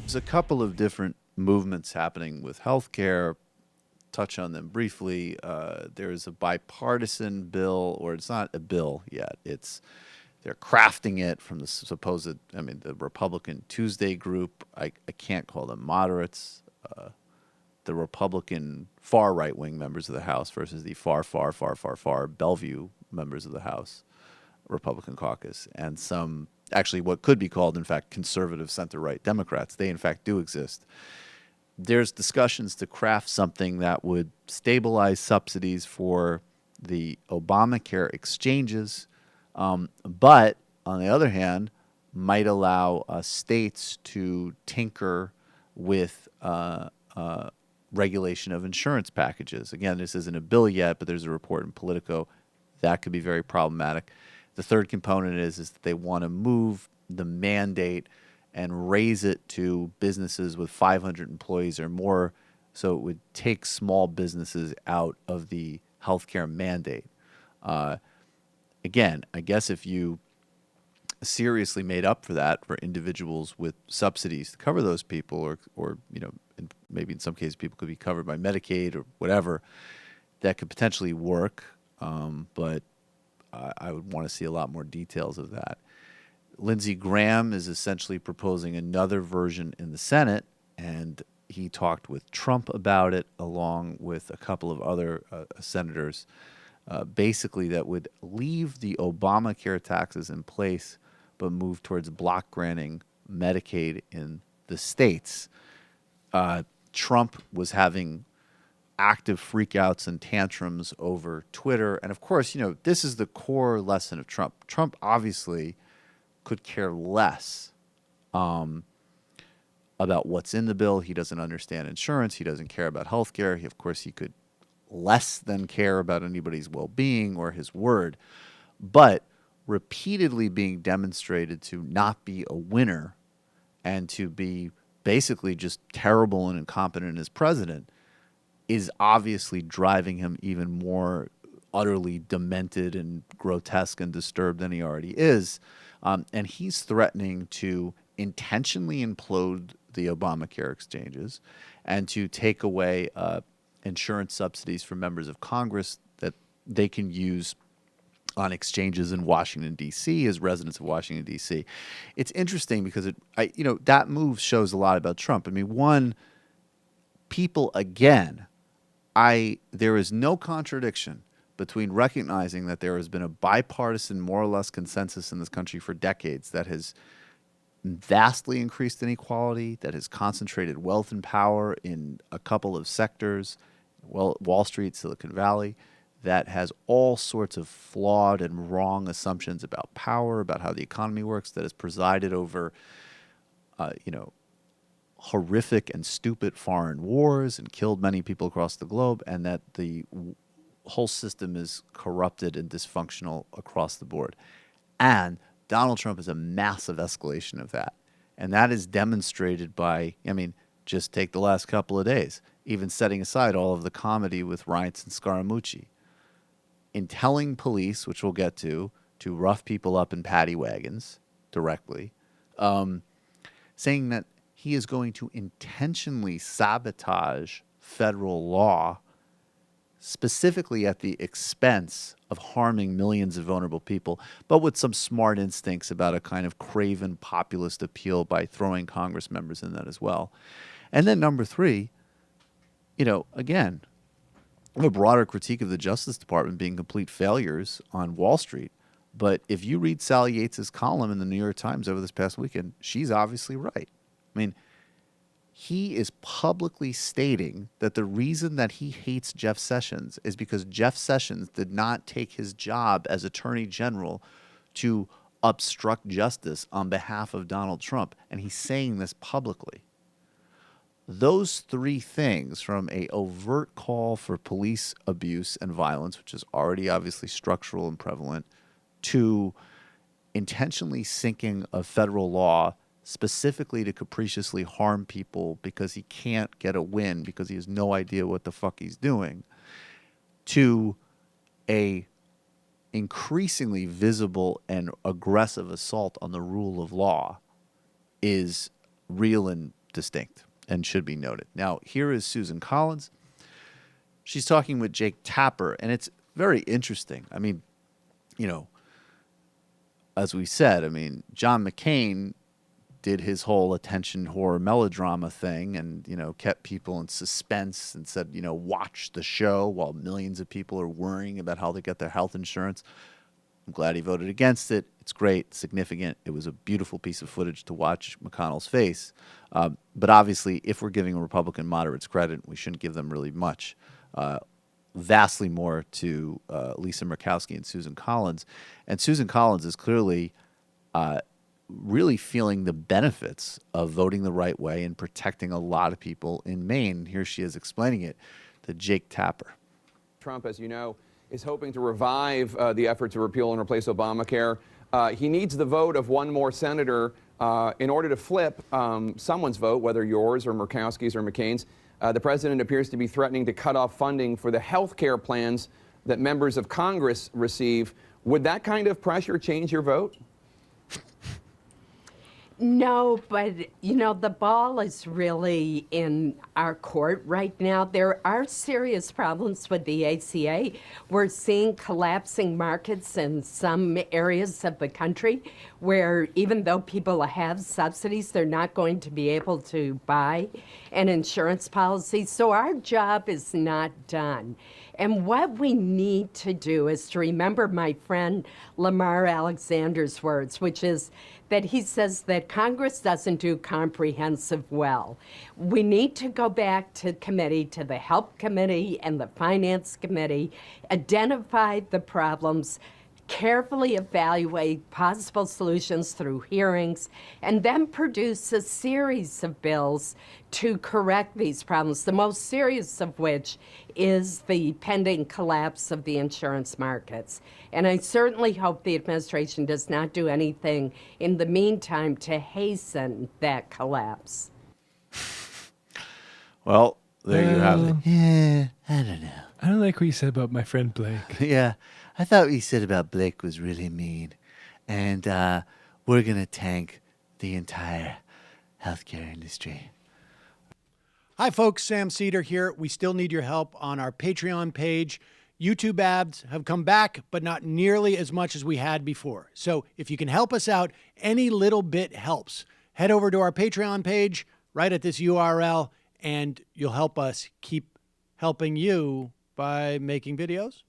There's a couple of different movements happening with healthcare. Touch on them briefly. There's a bipartisan bill, or it's not a bill yet. It's they're crafting it from the supposed, I mean, the Republican Tuesday group. I can't call them moderates. The Republican far right wing members of the House versus the far Bellevue members of the House Republican caucus, and some actually what could be called, in fact, conservative center right Democrats. They, in fact, do exist. There's discussions to craft something that would stabilize subsidies for the Obamacare exchanges, but on the other hand, might allow states to tinker with regulation of insurance packages. Again, this isn't a bill yet, but there's a report in Politico that could be very problematic. The third component is that they want to move the mandate and raise it to businesses with 500 employees or more, so it would take small businesses out of the healthcare mandate. Uh, Again, I guess if you seriously made up for that for individuals with subsidies to cover those people, or maybe in some cases people could be covered by Medicaid or whatever, that could potentially work. But I would want to see a lot more details of that. Lindsey Graham is essentially proposing another version in the Senate, and he talked with Trump about it, along with a couple of other senators, basically that would leave the Obamacare taxes in place, but move towards block granting Medicaid in the states. Trump was having active freakouts and tantrums over Twitter. And of course, this is the core lesson of Trump. Trump obviously could care less about what's in the bill. He doesn't understand insurance. He doesn't care about healthcare. Of course, he could less than care about anybody's well-being or his word. But repeatedly being demonstrated to not be a winner and to be basically just terrible and incompetent as president is obviously driving him even more utterly demented and grotesque and disturbed than he already is. And he's threatening to intentionally implode the Obamacare exchanges and to take away insurance subsidies for members of Congress that they can use on exchanges in Washington, D.C., as residents of Washington, D.C. It's interesting because that move shows a lot about Trump. I mean, one, people, again, there is no contradiction between recognizing that there has been a bipartisan, more or less consensus in this country for decades that has vastly increased inequality, that has concentrated wealth and power in a couple of sectors, Wall Street, Silicon Valley, that has all sorts of flawed and wrong assumptions about power, about how the economy works, that has presided over, horrific and stupid foreign wars and killed many people across the globe, and that the whole system is corrupted and dysfunctional across the board. And Donald Trump is a massive escalation of that. And that is demonstrated by, just take the last couple of days, even setting aside all of the comedy with Reince and Scaramucci, in telling police, which we'll get to rough people up in paddy wagons directly, saying that he is going to intentionally sabotage federal law, specifically at the expense of harming millions of vulnerable people, but with some smart instincts about a kind of craven populist appeal by throwing Congress members in that as well. And then number three, again, I have a broader critique of the Justice Department being complete failures on Wall Street. But if you read Sally Yates's column in the New York Times over this past weekend, she's obviously right. I mean, he is publicly stating that the reason that he hates Jeff Sessions is because Jeff Sessions did not take his job as Attorney General to obstruct justice on behalf of Donald Trump. And he's saying this publicly. Those three things, from a overt call for police abuse and violence, which is already obviously structural and prevalent, to intentionally sinking a federal law specifically to capriciously harm people because he can't get a win because he has no idea what the fuck he's doing, to a increasingly visible and aggressive assault on the rule of law, is real and distinct and should be noted. Now, here is Susan Collins. She's talking with Jake Tapper, and it's very interesting. I mean, you know, as we said, I mean, John McCain did his whole attention whore melodrama thing and, you know, kept people in suspense and said, you know, watch the show while millions of people are worrying about how they get their health insurance. I'm glad he voted against it. It's great, significant. It was a beautiful piece of footage to watch McConnell's face. But obviously, if we're giving Republican moderates credit, we shouldn't give them really much. Vastly more to Lisa Murkowski and Susan Collins. And Susan Collins is clearly really feeling the benefits of voting the right way and protecting a lot of people in Maine. Here she is explaining it to Jake Tapper. Trump, as you know, is hoping to revive the effort to repeal and replace Obamacare. He needs the vote of one more senator in order to flip someone's vote, whether yours or Murkowski's or McCain's. The president appears to be threatening to cut off funding for the health care plans that members of Congress receive. Would that kind of pressure change your vote? No, but, you know, the ball is really in our court right now. There are serious problems with the ACA. We're seeing collapsing markets in some areas of the country where even though people have subsidies, they're not going to be able to buy an insurance policy. So our job is not done. And what we need to do is to remember my friend Lamar Alexander's words, which is that he says that Congress doesn't do comprehensive well. We need to go back to committee, to the Help Committee and the Finance Committee, identify the problems, carefully evaluate possible solutions through hearings, and then produce a series of bills to correct these problems, the most serious of which is the pending collapse of the insurance markets. And I certainly hope the administration does not do anything in the meantime to hasten that collapse. Well, there you have it. Yeah, I don't know. I don't like what you said about my friend Blake. Yeah, I thought what you said about Blake was really mean. And we're going to tank the entire healthcare industry. Hi, folks. Sam Seder here. We still need your help on our Patreon page. YouTube ads have come back, but not nearly as much as we had before. So if you can help us out, any little bit helps. Head over to our Patreon page right at this URL, and you'll help us keep helping you by making videos